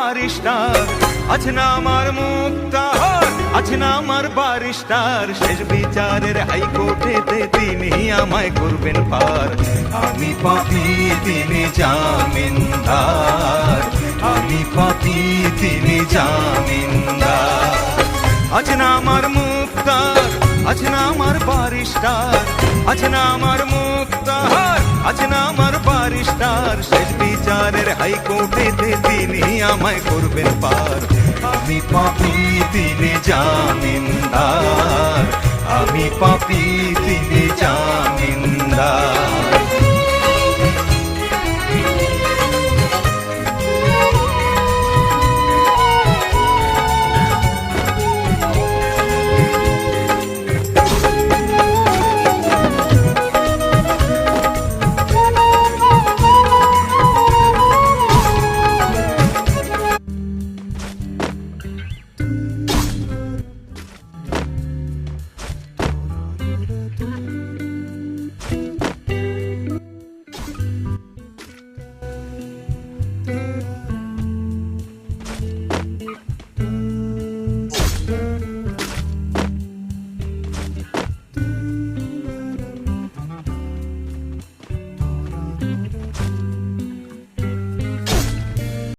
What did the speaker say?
Barrister আছে না আমার মুক্তার, আছে না আমার বারিস্টার, শেষ বিচারের হাইকোর্টেতে তিনি আমায় করবেন পার। আমি পাপী তিনি জামিনদার, আমি পাপী তিনি জামিনদার। আছে না আমার মুক্তার, আছে না আমার বারিস্টার, আছে না আমার মুক্তার, আছে না আমার বারিস্টার, শেষ বিচারের হাইকোর্টেতে তিনি আমায় করবেন পার। আমি পাপী তিনি জামিনদার, আমি পাপী তিনি জামিনদার।